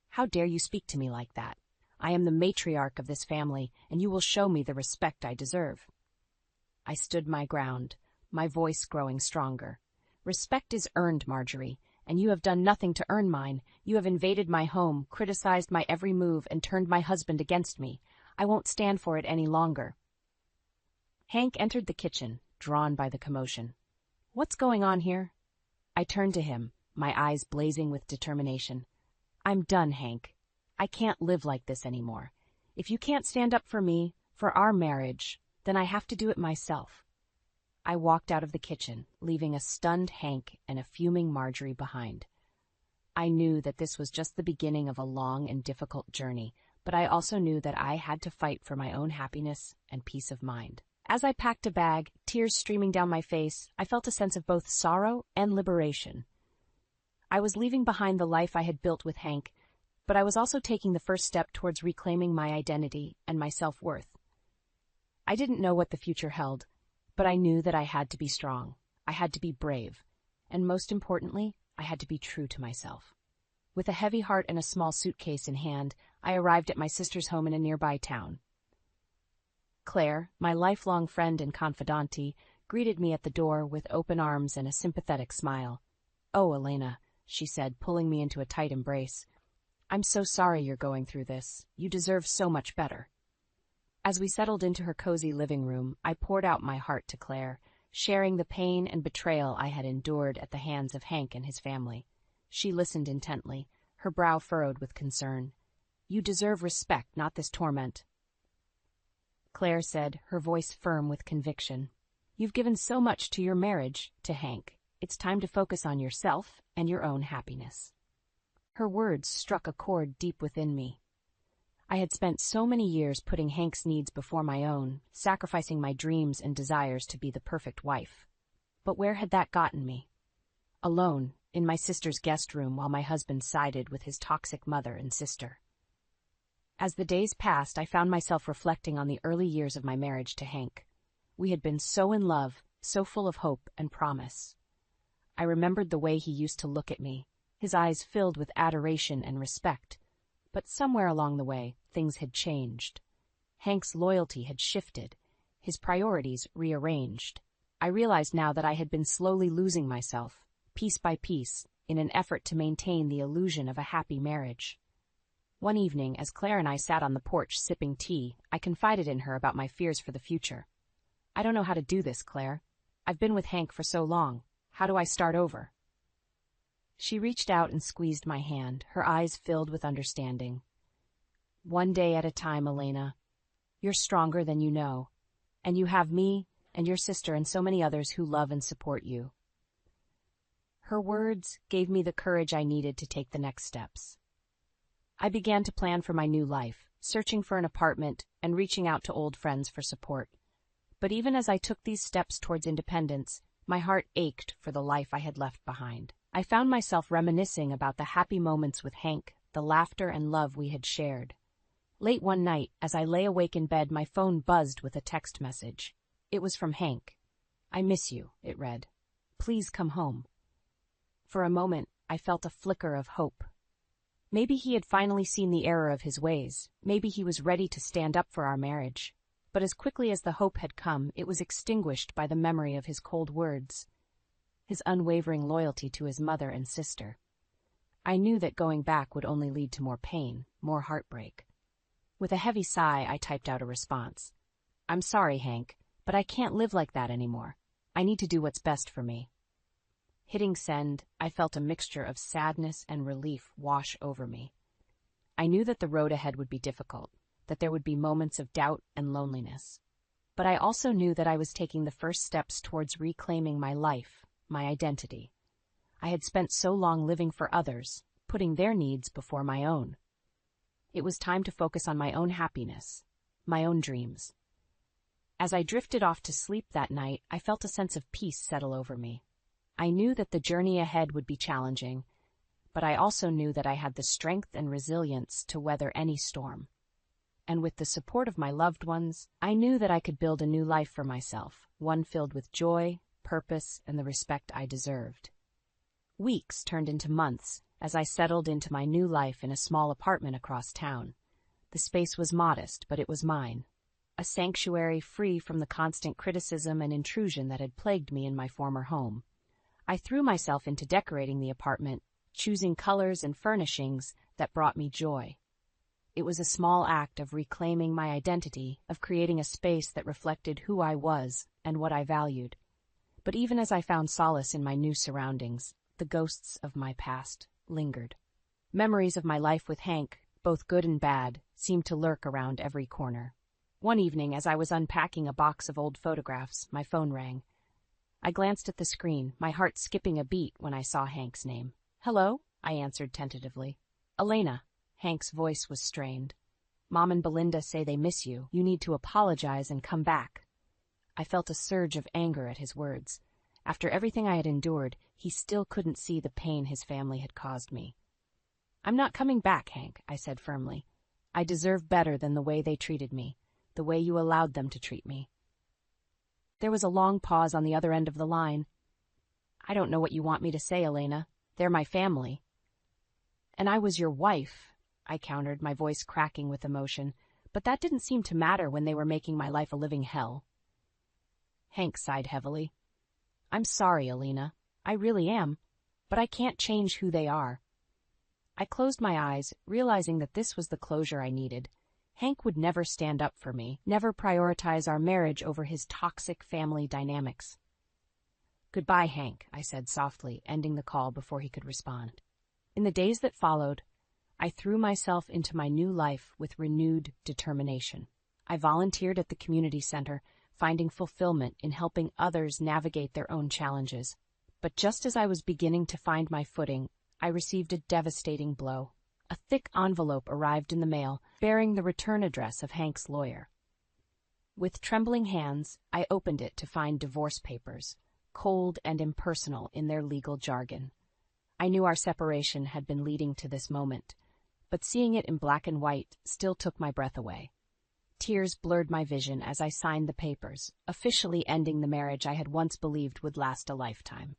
"How dare you speak to me like that? I am the matriarch of this family, and you will show me the respect I deserve." I stood my ground, my voice growing stronger. "Respect is earned, Marjorie, and you have done nothing to earn mine. You have invaded my home, criticized my every move, and turned my husband against me. I won't stand for it any longer." Hank entered the kitchen, drawn by the commotion. "What's going on here?" I turned to him, my eyes blazing with determination. "I'm done, Hank. I can't live like this anymore. If you can't stand up for me, for our marriage, then I have to do it myself." I walked out of the kitchen, leaving a stunned Hank and a fuming Marjorie behind. I knew that this was just the beginning of a long and difficult journey, but I also knew that I had to fight for my own happiness and peace of mind. As I packed a bag, tears streaming down my face, I felt a sense of both sorrow and liberation. I was leaving behind the life I had built with Hank, but I was also taking the first step towards reclaiming my identity and my self-worth. I didn't know what the future held, but I knew that I had to be strong, I had to be brave, and most importantly, I had to be true to myself. With a heavy heart and a small suitcase in hand, I arrived at my sister's home in a nearby town. Claire, my lifelong friend and confidante, greeted me at the door with open arms and a sympathetic smile. "Oh, Elena," she said, pulling me into a tight embrace. "I'm so sorry you're going through this. You deserve so much better." As we settled into her cozy living room, I poured out my heart to Claire, sharing the pain and betrayal I had endured at the hands of Hank and his family. She listened intently, her brow furrowed with concern. "You deserve respect, not this torment," Claire said, her voice firm with conviction. "You've given so much to your marriage, to Hank. It's time to focus on yourself and your own happiness." Her words struck a chord deep within me. I had spent so many years putting Hank's needs before my own, sacrificing my dreams and desires to be the perfect wife. But where had that gotten me? Alone, in my sister's guest room while my husband sided with his toxic mother and sister. As the days passed, I found myself reflecting on the early years of my marriage to Hank. We had been so in love, so full of hope and promise. I remembered the way he used to look at me, his eyes filled with adoration and respect. But somewhere along the way, things had changed. Hank's loyalty had shifted, his priorities rearranged. I realized now that I had been slowly losing myself, piece by piece, in an effort to maintain the illusion of a happy marriage. One evening, as Claire and I sat on the porch sipping tea, I confided in her about my fears for the future. "I don't know how to do this, Claire. I've been with Hank for so long. How do I start over?" She reached out and squeezed my hand, her eyes filled with understanding. "One day at a time, Elena. You're stronger than you know, and you have me and your sister and so many others who love and support you." Her words gave me the courage I needed to take the next steps. I began to plan for my new life, searching for an apartment and reaching out to old friends for support. But even as I took these steps towards independence, my heart ached for the life I had left behind. I found myself reminiscing about the happy moments with Hank, the laughter and love we had shared. Late one night, as I lay awake in bed, my phone buzzed with a text message. It was from Hank. "I miss you," it read. "Please come home." For a moment, I felt a flicker of hope. Maybe he had finally seen the error of his ways. Maybe he was ready to stand up for our marriage. But as quickly as the hope had come, it was extinguished by the memory of his cold words, his unwavering loyalty to his mother and sister. I knew that going back would only lead to more pain, more heartbreak. With a heavy sigh, I typed out a response. "I'm sorry, Hank, but I can't live like that anymore. I need to do what's best for me." Hitting send, I felt a mixture of sadness and relief wash over me. I knew that the road ahead would be difficult, that there would be moments of doubt and loneliness. But I also knew that I was taking the first steps towards reclaiming my life, my identity. I had spent so long living for others, putting their needs before my own. It was time to focus on my own happiness, my own dreams. As I drifted off to sleep that night, I felt a sense of peace settle over me. I knew that the journey ahead would be challenging, but I also knew that I had the strength and resilience to weather any storm. And with the support of my loved ones, I knew that I could build a new life for myself, one filled with joy, purpose, and the respect I deserved. Weeks turned into months as I settled into my new life in a small apartment across town. The space was modest, but it was mine. A sanctuary free from the constant criticism and intrusion that had plagued me in my former home. I threw myself into decorating the apartment, choosing colors and furnishings that brought me joy. It was a small act of reclaiming my identity, of creating a space that reflected who I was and what I valued. But even as I found solace in my new surroundings, the ghosts of my past lingered. Memories of my life with Hank, both good and bad, seemed to lurk around every corner. One evening, as I was unpacking a box of old photographs, my phone rang. I glanced at the screen, my heart skipping a beat when I saw Hank's name. "Hello?" I answered tentatively. Elena. Hank's voice was strained. Mom and Belinda say they miss you. You need to apologize and come back. I felt a surge of anger at his words. After everything I had endured, he still couldn't see the pain his family had caused me. I'm not coming back, Hank, I said firmly. I deserve better than the way they treated me, the way you allowed them to treat me. There was a long pause on the other end of the line. I don't know what you want me to say, Elena. They're my family. And I was your wife, I countered, my voice cracking with emotion, but that didn't seem to matter when they were making my life a living hell. Hank sighed heavily. I'm sorry, Elena. I really am, but I can't change who they are. I closed my eyes, realizing that this was the closure I needed. Hank would never stand up for me, never prioritize our marriage over his toxic family dynamics. Goodbye, Hank, I said softly, ending the call before he could respond. In the days that followed, I threw myself into my new life with renewed determination. I volunteered at the community center, finding fulfillment in helping others navigate their own challenges. But just as I was beginning to find my footing, I received a devastating blow. A thick envelope arrived in the mail, bearing the return address of Hank's lawyer. With trembling hands, I opened it to find divorce papers, cold and impersonal in their legal jargon. I knew our separation had been leading to this moment, but seeing it in black and white still took my breath away. Tears blurred my vision as I signed the papers, officially ending the marriage I had once believed would last a lifetime.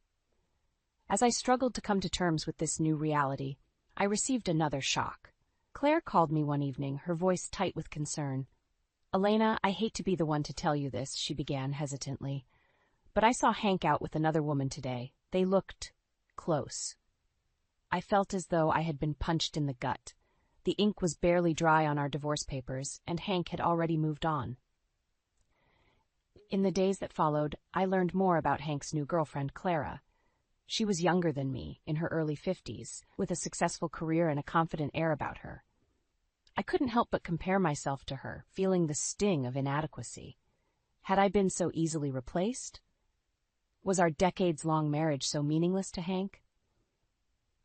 As I struggled to come to terms with this new reality, I received another shock. Claire called me one evening, her voice tight with concern. Elena, I hate to be the one to tell you this, she began hesitantly, but I saw Hank out with another woman today. They looked close. I felt as though I had been punched in the gut. The ink was barely dry on our divorce papers, and Hank had already moved on. In the days that followed, I learned more about Hank's new girlfriend, Clara. She was younger than me, in her early 50s, with a successful career and a confident air about her. I couldn't help but compare myself to her, feeling the sting of inadequacy. Had I been so easily replaced? Was our decades-long marriage so meaningless to Hank?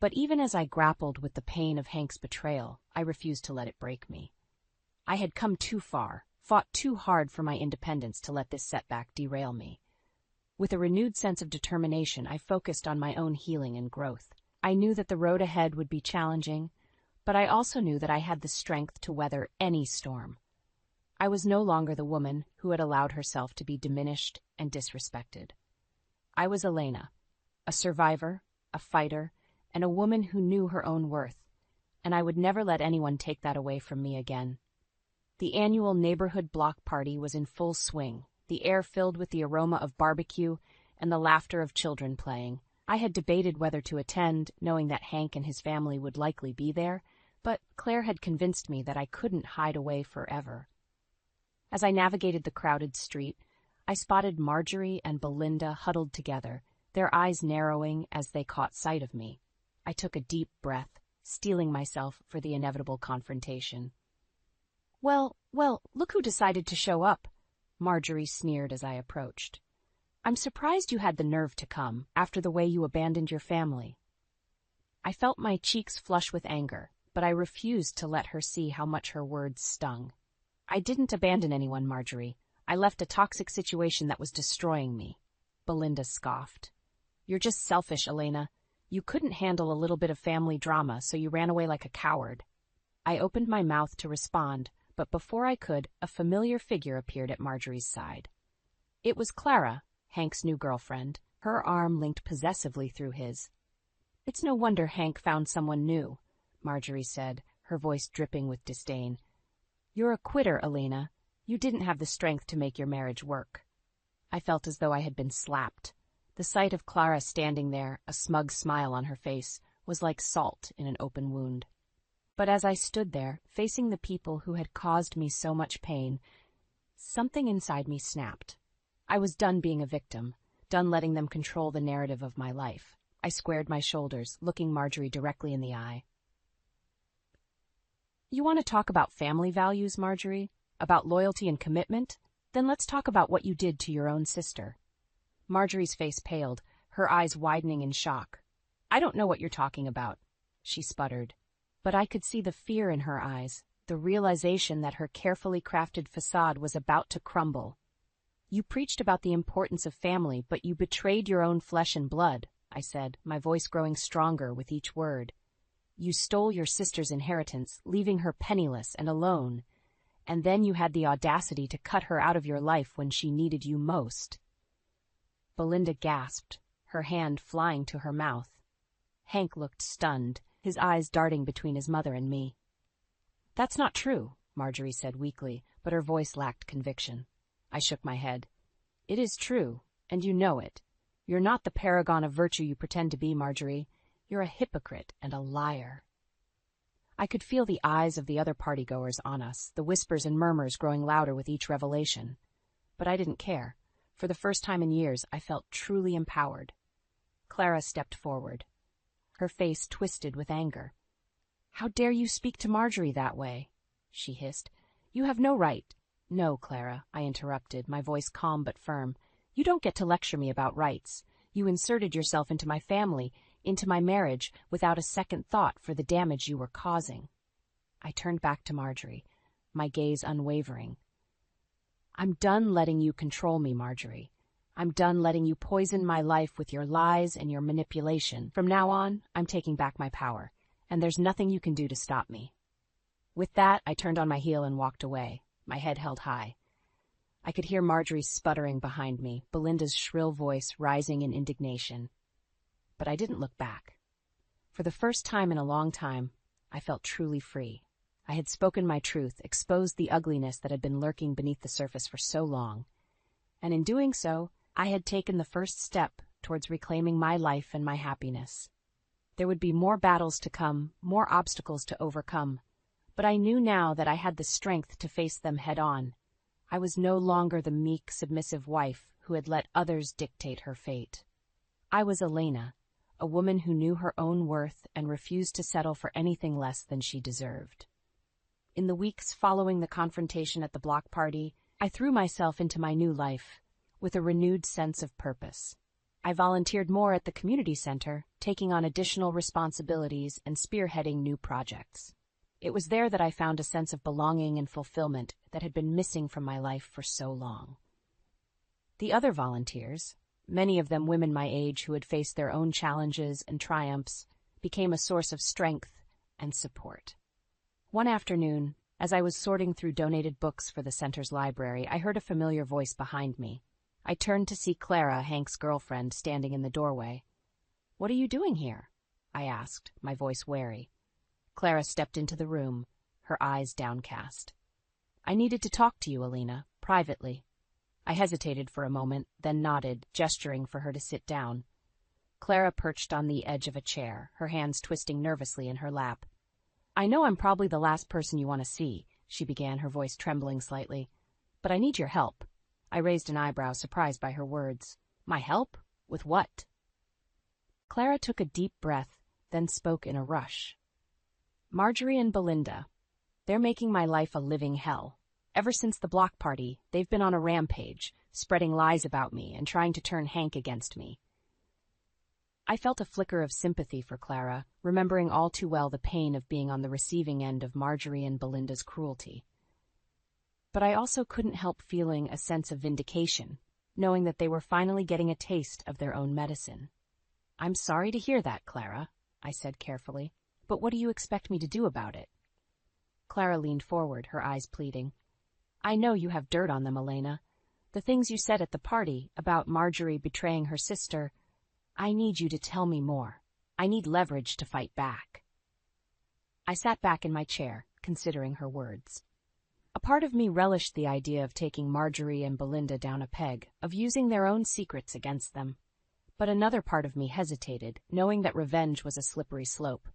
But even as I grappled with the pain of Hank's betrayal, I refused to let it break me. I had come too far, fought too hard for my independence to let this setback derail me. With a renewed sense of determination, I focused on my own healing and growth. I knew that the road ahead would be challenging, but I also knew that I had the strength to weather any storm. I was no longer the woman who had allowed herself to be diminished and disrespected. I was Elena, a survivor, a fighter, and a woman who knew her own worth, and I would never let anyone take that away from me again. The annual neighborhood block party was in full swing, the air filled with the aroma of barbecue and the laughter of children playing. I had debated whether to attend, knowing that Hank and his family would likely be there, but Claire had convinced me that I couldn't hide away forever. As I navigated the crowded street, I spotted Marjorie and Belinda huddled together, their eyes narrowing as they caught sight of me. I took a deep breath, steeling myself for the inevitable confrontation. Well, look who decided to show up, Marjorie sneered as I approached. I'm surprised you had the nerve to come, after the way you abandoned your family. I felt my cheeks flush with anger, but I refused to let her see how much her words stung. I didn't abandon anyone, Marjorie. I left a toxic situation that was destroying me. Belinda scoffed. You're just selfish, Elena. You couldn't handle a little bit of family drama, so you ran away like a coward. I opened my mouth to respond, but before I could, a familiar figure appeared at Marjorie's side. It was Clara, Hank's new girlfriend, her arm linked possessively through his. It's no wonder Hank found someone new, Marjorie said, her voice dripping with disdain. You're a quitter, Elena. You didn't have the strength to make your marriage work. I felt as though I had been slapped. The sight of Clara standing there, a smug smile on her face, was like salt in an open wound. But as I stood there, facing the people who had caused me so much pain, something inside me snapped. I was done being a victim, done letting them control the narrative of my life. I squared my shoulders, looking Marjorie directly in the eye. You want to talk about family values, Marjorie? About loyalty and commitment? Then let's talk about what you did to your own sister. Marjorie's face paled, her eyes widening in shock. I don't know what you're talking about. she sputtered. But I could see the fear in her eyes, the realization that her carefully crafted facade was about to crumble. You preached about the importance of family, but you betrayed your own flesh and blood, I said, my voice growing stronger with each word. You stole your sister's inheritance, leaving her penniless and alone, and then you had the audacity to cut her out of your life when she needed you most. Belinda gasped, her hand flying to her mouth. Hank looked stunned, his eyes darting between his mother and me. That's not true, Marjorie said weakly, but her voice lacked conviction. I shook my head. It is true, and you know it. You're not the paragon of virtue you pretend to be, Marjorie. You're a hypocrite and a liar. I could feel the eyes of the other partygoers on us, the whispers and murmurs growing louder with each revelation. But I didn't care. For the first time in years, I felt truly empowered. Clara stepped forward. Her face twisted with anger. How dare you speak to Marjorie that way? She hissed. You have no right. No, Clara, I interrupted, my voice calm but firm. You don't get to lecture me about rights. You inserted yourself into my family, into my marriage, without a second thought for the damage you were causing. I turned back to Marjorie, my gaze unwavering. I'm done letting you control me, Marjorie. I'm done letting you poison my life with your lies and your manipulation. From now on, I'm taking back my power, and there's nothing you can do to stop me. With that, I turned on my heel and walked away, my head held high. I could hear Marjorie sputtering behind me, Belinda's shrill voice rising in indignation. But I didn't look back. For the first time in a long time, I felt truly free. I had spoken my truth, exposed the ugliness that had been lurking beneath the surface for so long. And in doing so, I had taken the first step towards reclaiming my life and my happiness. There would be more battles to come, more obstacles to overcome, but I knew now that I had the strength to face them head-on. I was no longer the meek, submissive wife who had let others dictate her fate. I was Elena, a woman who knew her own worth and refused to settle for anything less than she deserved. In the weeks following the confrontation at the block party, I threw myself into my new life, with a renewed sense of purpose. I volunteered more at the community center, taking on additional responsibilities and spearheading new projects. It was there that I found a sense of belonging and fulfillment that had been missing from my life for so long. The other volunteers, many of them women my age who had faced their own challenges and triumphs, became a source of strength and support. One afternoon, as I was sorting through donated books for the center's library, I heard a familiar voice behind me. I turned to see Clara, Hank's girlfriend, standing in the doorway. "What are you doing here?" I asked, my voice wary. Clara stepped into the room, her eyes downcast. "I needed to talk to you, Alina, privately." I hesitated for a moment, then nodded, gesturing for her to sit down. Clara perched on the edge of a chair, her hands twisting nervously in her lap. "I know I'm probably the last person you want to see," she began, her voice trembling slightly. "But I need your help." I raised an eyebrow, surprised by her words. "My help? With what?" Clara took a deep breath, then spoke in a rush. "Marjorie and Belinda. They're making my life a living hell. Ever since the block party, they've been on a rampage, spreading lies about me and trying to turn Hank against me." I felt a flicker of sympathy for Clara, remembering all too well the pain of being on the receiving end of Marjorie and Belinda's cruelty. But I also couldn't help feeling a sense of vindication, knowing that they were finally getting a taste of their own medicine. "I'm sorry to hear that, Clara," I said carefully, "but what do you expect me to do about it?" Clara leaned forward, her eyes pleading. "I know you have dirt on them, Elena. The things you said at the party about Marjorie betraying her sister, I need you to tell me more. I need leverage to fight back." I sat back in my chair, considering her words. A part of me relished the idea of taking Marjorie and Belinda down a peg, of using their own secrets against them. But another part of me hesitated, knowing that revenge was a slippery slope.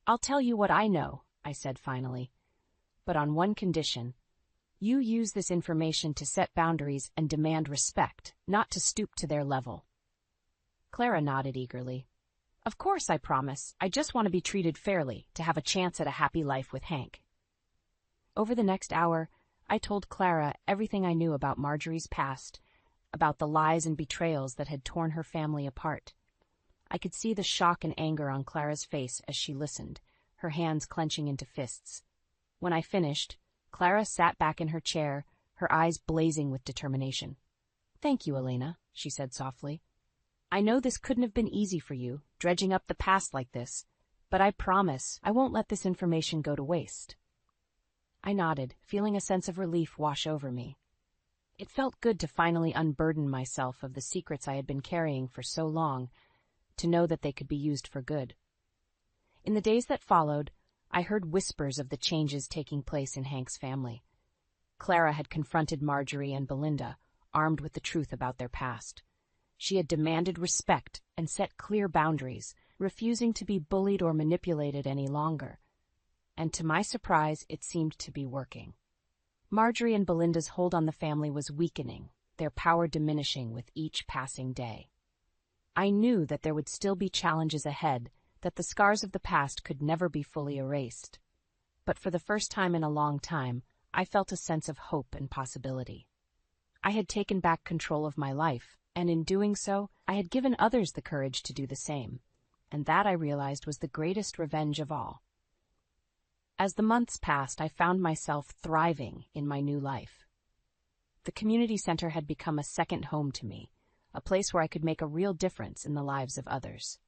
"I'll tell you what I know," I said finally. "But on one condition. You use this information to set boundaries and demand respect, not to stoop to their level." Clara nodded eagerly. "Of course, I promise. I just want to be treated fairly, to have a chance at a happy life with Hank." Over the next hour, I told Clara everything I knew about Marjorie's past, about the lies and betrayals that had torn her family apart. I could see the shock and anger on Clara's face as she listened, her hands clenching into fists. When I finished, Clara sat back in her chair, her eyes blazing with determination. "Thank you, Elena," she said softly. "I know this couldn't have been easy for you, dredging up the past like this, but I promise I won't let this information go to waste." I nodded, feeling a sense of relief wash over me. It felt good to finally unburden myself of the secrets I had been carrying for so long, to know that they could be used for good. In the days that followed, I heard whispers of the changes taking place in Hank's family. Clara had confronted Marjorie and Belinda, armed with the truth about their past. She had demanded respect and set clear boundaries, refusing to be bullied or manipulated any longer. And to my surprise, it seemed to be working. Marjorie and Belinda's hold on the family was weakening, their power diminishing with each passing day. I knew that there would still be challenges ahead, that the scars of the past could never be fully erased. But for the first time in a long time, I felt a sense of hope and possibility. I had taken back control of my life, and in doing so, I had given others the courage to do the same. And that, I realized, was the greatest revenge of all. As the months passed, I found myself thriving in my new life. The community center had become a second home to me, a place where I could make a real difference in the lives of others.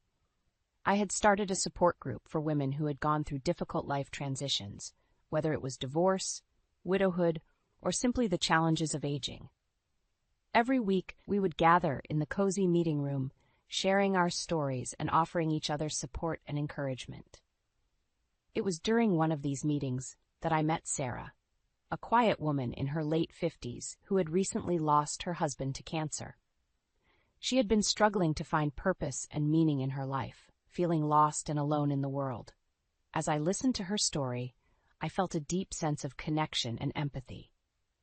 I had started a support group for women who had gone through difficult life transitions, whether it was divorce, widowhood, or simply the challenges of aging. Every week, we would gather in the cozy meeting room, sharing our stories and offering each other support and encouragement. It was during one of these meetings that I met Sarah, a quiet woman in her late 50s who had recently lost her husband to cancer. She had been struggling to find purpose and meaning in her life, feeling lost and alone in the world. As I listened to her story, I felt a deep sense of connection and empathy.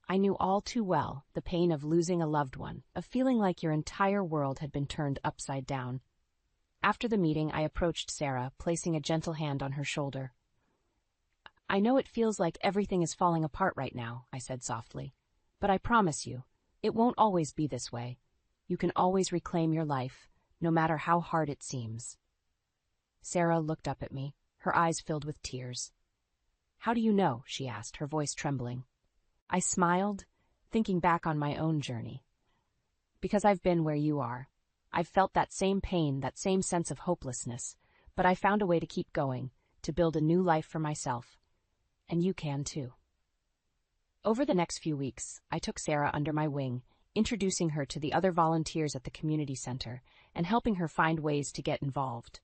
I knew all too well the pain of losing a loved one, of feeling like your entire world had been turned upside down. After the meeting, I approached Sarah, placing a gentle hand on her shoulder. "I know it feels like everything is falling apart right now," I said softly, "but I promise you, it won't always be this way. You can always reclaim your life, no matter how hard it seems." Sarah looked up at me, her eyes filled with tears. "How do you know?" she asked, her voice trembling. I smiled, thinking back on my own journey. "Because I've been where you are. I've felt that same pain, that same sense of hopelessness, but I found a way to keep going, to build a new life for myself. And you can too." Over the next few weeks, I took Sarah under my wing, introducing her to the other volunteers at the community center and helping her find ways to get involved.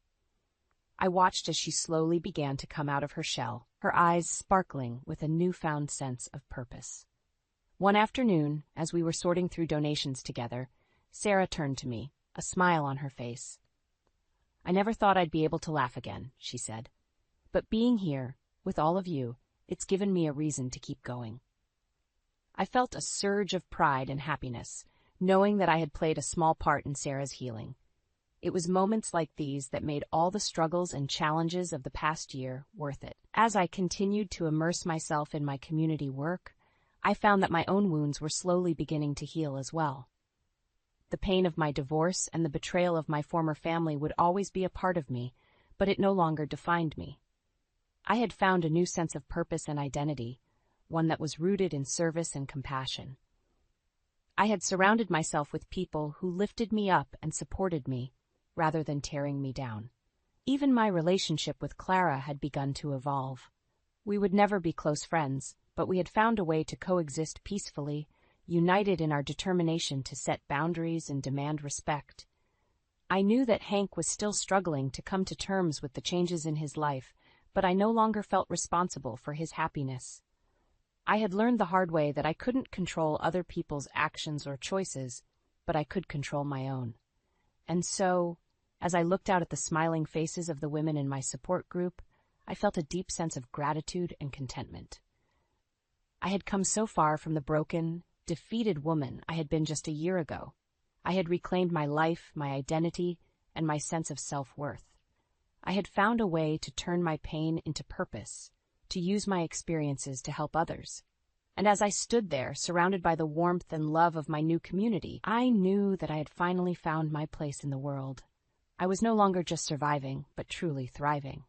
I watched as she slowly began to come out of her shell, her eyes sparkling with a newfound sense of purpose. One afternoon, as we were sorting through donations together, Sarah turned to me, a smile on her face. "I never thought I'd be able to laugh again," she said. "But being here, with all of you, it's given me a reason to keep going." I felt a surge of pride and happiness, knowing that I had played a small part in Sarah's healing. It was moments like these that made all the struggles and challenges of the past year worth it. As I continued to immerse myself in my community work, I found that my own wounds were slowly beginning to heal as well. The pain of my divorce and the betrayal of my former family would always be a part of me, but it no longer defined me. I had found a new sense of purpose and identity, one that was rooted in service and compassion. I had surrounded myself with people who lifted me up and supported me, rather than tearing me down. Even my relationship with Clara had begun to evolve. We would never be close friends, but we had found a way to coexist peacefully, united in our determination to set boundaries and demand respect. I knew that Hank was still struggling to come to terms with the changes in his life, but I no longer felt responsible for his happiness. I had learned the hard way that I couldn't control other people's actions or choices, but I could control my own. And so, as I looked out at the smiling faces of the women in my support group, I felt a deep sense of gratitude and contentment. I had come so far from the broken, defeated woman I had been just a year ago. I had reclaimed my life, my identity, and my sense of self-worth. I had found a way to turn my pain into purpose, to use my experiences to help others. And as I stood there, surrounded by the warmth and love of my new community, I knew that I had finally found my place in the world. I was no longer just surviving, but truly thriving.